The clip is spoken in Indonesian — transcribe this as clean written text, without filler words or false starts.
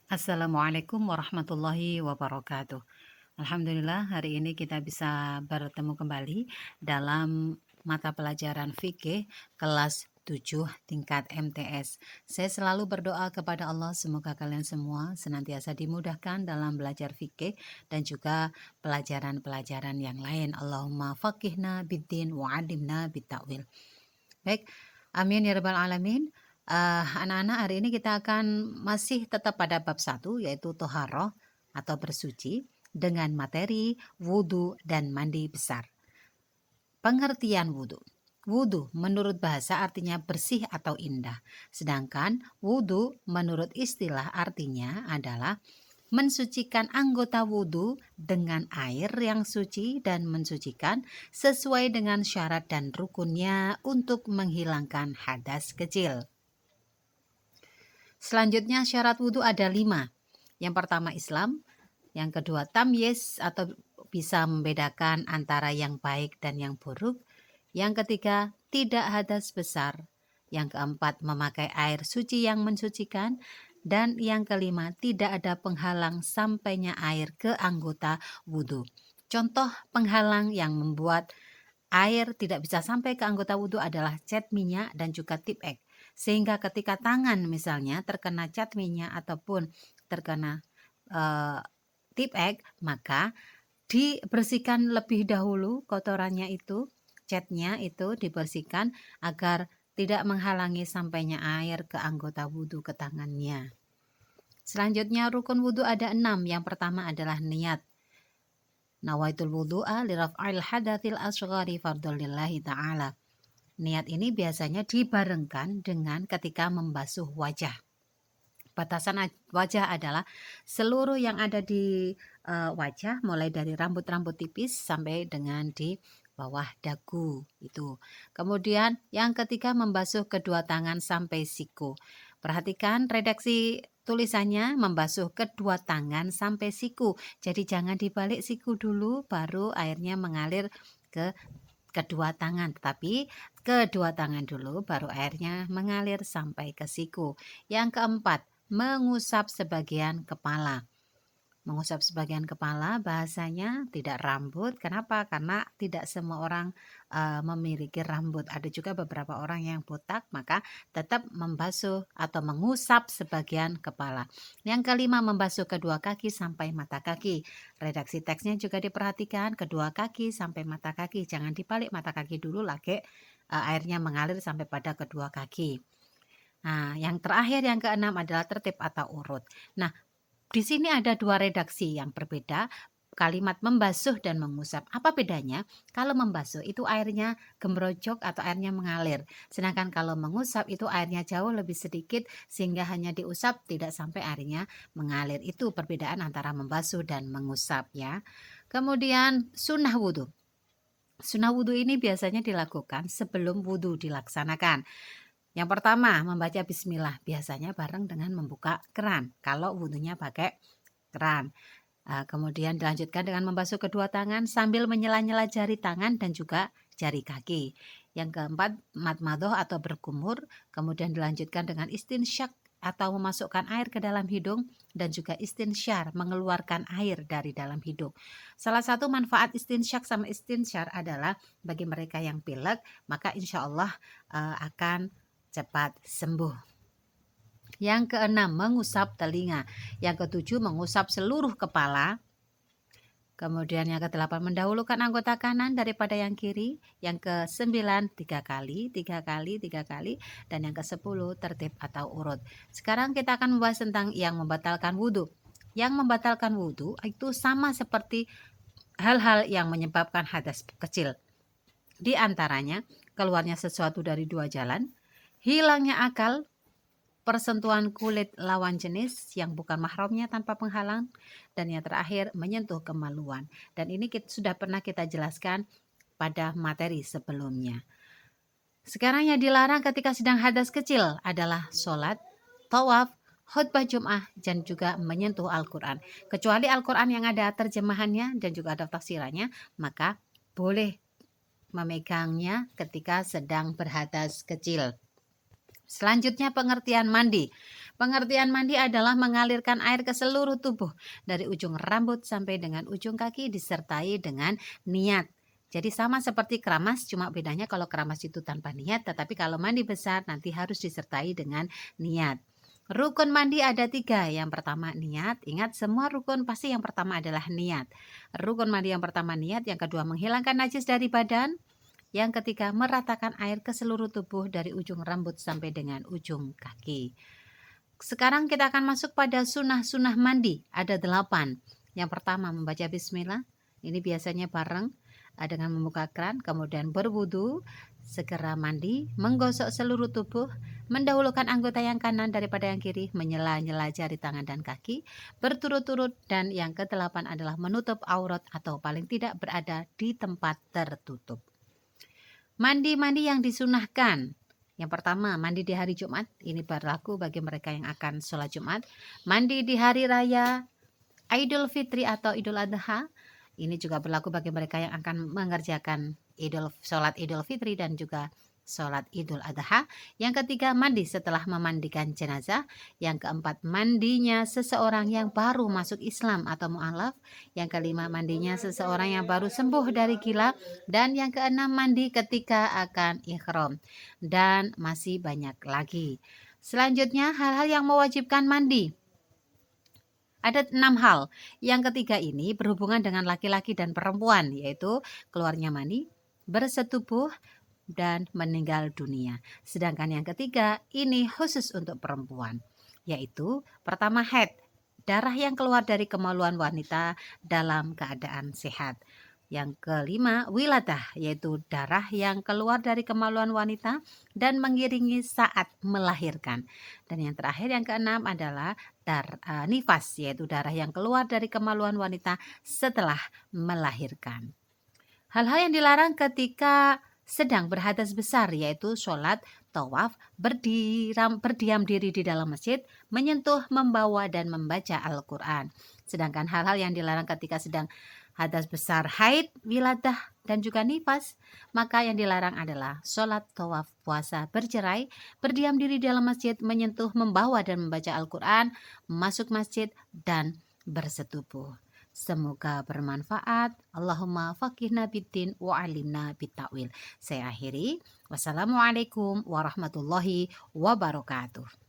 Assalamualaikum warahmatullahi wabarakatuh. Alhamdulillah hari ini kita bisa bertemu kembali dalam mata pelajaran fikih kelas 7 tingkat MTS. Saya selalu berdoa kepada Allah semoga kalian semua senantiasa dimudahkan dalam belajar fikih dan juga pelajaran-pelajaran yang lain. Allahumma faqihna biddin wa alimna bitta'wil. Baik, amin ya rabbal alamin. Anak-anak, hari ini kita akan masih tetap pada bab 1 yaitu toharoh atau bersuci dengan materi wudhu dan mandi besar. Pengertian wudhu. Wudhu menurut bahasa artinya bersih atau indah. Sedangkan wudhu menurut istilah artinya adalah mensucikan anggota wudhu dengan air yang suci dan mensucikan sesuai dengan syarat dan rukunnya untuk menghilangkan hadas kecil. Selanjutnya syarat wudhu ada 5. Yang pertama Islam, yang kedua tamyiz atau bisa membedakan antara yang baik dan yang buruk, yang ketiga tidak hadas besar, yang keempat memakai air suci yang mensucikan, dan yang kelima tidak ada penghalang sampainya air ke anggota wudhu. Contoh penghalang yang membuat air tidak bisa sampai ke anggota wudhu adalah cat minyak dan juga tip ek. Sehingga ketika tangan misalnya terkena cat minyak ataupun terkena tip ek, maka dibersihkan lebih dahulu kotorannya itu, catnya itu dibersihkan agar tidak menghalangi sampainya air ke anggota wudhu ke tangannya. Selanjutnya rukun wudhu ada 6. Yang pertama adalah niat. Nawaitul wudhu'a liraf'il hadathil asghari fardhulillahi ta'ala. Niat ini biasanya dibarengkan dengan ketika membasuh wajah. Batasan wajah adalah seluruh yang ada di wajah, mulai dari rambut-rambut tipis sampai dengan di bawah dagu itu. Kemudian yang ketiga membasuh kedua tangan sampai siku. Perhatikan redaksi tulisannya membasuh kedua tangan sampai siku. Jadi jangan dibalik siku dulu baru airnya mengalir ke kedua tangan, tetapi kedua tangan dulu baru airnya mengalir sampai ke siku. Yang keempat, mengusap sebagian kepala. Mengusap sebagian kepala bahasanya tidak rambut. Kenapa? Karena tidak semua orang memiliki rambut. Ada juga beberapa orang yang botak, maka tetap membasuh atau mengusap sebagian kepala. Yang kelima, membasuh kedua kaki sampai mata kaki. Redaksi teksnya juga diperhatikan, kedua kaki sampai mata kaki. Jangan dibalik mata kaki dulu lagi airnya mengalir sampai pada kedua kaki. Nah, yang terakhir yang keenam adalah tertib atau urut. Nah, di sini ada 2 redaksi yang berbeda, kalimat membasuh dan mengusap. Apa bedanya? Kalau membasuh itu airnya gembrojok atau airnya mengalir. Sedangkan kalau mengusap itu airnya jauh lebih sedikit sehingga hanya diusap tidak sampai airnya mengalir. Itu perbedaan antara membasuh dan mengusap ya. Kemudian sunnah wudhu. Sunnah wudhu ini biasanya dilakukan sebelum wudhu dilaksanakan. Yang pertama, membaca bismillah, biasanya bareng dengan membuka keran kalau wudhunya pakai keran. Kemudian dilanjutkan dengan membasuh kedua tangan sambil menyela-nyela jari tangan dan juga jari kaki. Yang keempat, madmadoh atau berkumur, kemudian dilanjutkan dengan istinsyak atau memasukkan air ke dalam hidung dan juga istinsyar, mengeluarkan air dari dalam hidung. Salah satu manfaat istinsyak sama istinsyar adalah bagi mereka yang pilek, maka insya Allah akan cepat sembuh. Yang keenam, mengusap telinga. Yang ketujuh, mengusap seluruh kepala. Kemudian yang kedelapan, mendahulukan anggota kanan daripada yang kiri. Yang kesembilan, 3 kali, 3 kali, 3 kali. Dan yang kesepuluh, tertib atau urut. Sekarang kita akan membahas tentang yang membatalkan wudhu. Yang membatalkan wudhu itu sama seperti hal-hal yang menyebabkan hadas kecil. Di antaranya, keluarnya sesuatu dari 2 jalan, hilangnya akal, persentuhan kulit lawan jenis yang bukan mahramnya tanpa penghalang, dan yang terakhir menyentuh kemaluan. Dan ini sudah pernah kita jelaskan pada materi sebelumnya. Sekarang yang dilarang ketika sedang hadas kecil adalah sholat, tawaf, khutbah Jum'ah, dan juga menyentuh Al-Quran. Kecuali Al-Quran yang ada terjemahannya dan juga ada tafsirannya, maka boleh memegangnya ketika sedang berhadas kecil. Selanjutnya pengertian mandi. Pengertian mandi adalah mengalirkan air ke seluruh tubuh dari ujung rambut sampai dengan ujung kaki disertai dengan niat. Jadi sama seperti keramas, cuma bedanya kalau keramas itu tanpa niat, tetapi kalau mandi besar nanti harus disertai dengan niat. Rukun mandi ada 3. Yang pertama niat. Ingat, semua rukun pasti yang pertama adalah niat. Rukun mandi yang pertama niat, yang kedua menghilangkan najis dari badan, yang ketiga meratakan air ke seluruh tubuh dari ujung rambut sampai dengan ujung kaki. Sekarang kita akan masuk pada sunnah-sunnah mandi. Ada 8. Yang pertama membaca bismillah. Ini biasanya bareng dengan membuka keran, kemudian berwudu, segera mandi, menggosok seluruh tubuh, mendahulukan anggota yang kanan daripada yang kiri, menyela-nyela jari tangan dan kaki, berturut-turut, dan yang ke-8 adalah menutup aurat atau paling tidak berada di tempat tertutup. Mandi-mandi yang disunahkan. Yang pertama, mandi di hari Jumat. Ini berlaku bagi mereka yang akan sholat Jumat. Mandi di hari raya Idul Fitri atau Idul Adha. Ini juga berlaku bagi mereka yang akan mengerjakan sholat Idul Fitri dan juga sholat Idul Adha. Yang ketiga, mandi setelah memandikan jenazah. Yang keempat, mandinya seseorang yang baru masuk Islam atau mu'alaf. Yang kelima, mandinya seseorang yang baru sembuh dari gila. Dan yang keenam, mandi ketika akan ihram. Dan masih banyak lagi. Selanjutnya, hal-hal yang mewajibkan mandi. Ada 6 hal. Yang ketiga ini berhubungan dengan laki-laki dan perempuan, yaitu keluarnya mani, bersetubuh, dan meninggal dunia. Sedangkan yang ketiga ini khusus untuk perempuan, yaitu pertama haid, darah yang keluar dari kemaluan wanita dalam keadaan sehat. Yang kelima wiladah, yaitu darah yang keluar dari kemaluan wanita dan mengiringi saat melahirkan. Dan yang terakhir yang keenam adalah nifas, yaitu darah yang keluar dari kemaluan wanita setelah melahirkan. Hal-hal yang dilarang ketika sedang berhadas besar, yaitu sholat, tawaf, berdiam diri di dalam masjid, menyentuh, membawa, dan membaca Al-Quran. Sedangkan hal-hal yang dilarang ketika sedang hadas besar, haid, wiladah, dan juga nifas, maka yang dilarang adalah sholat, tawaf, puasa, bercerai, berdiam diri dalam masjid, menyentuh, membawa, dan membaca Al-Quran, masuk masjid, dan bersetubuh. Semoga bermanfaat. Allahumma faqihna biddin wa alimna bitta'wil. Saya akhiri. Wassalamualaikum warahmatullahi wabarakatuh.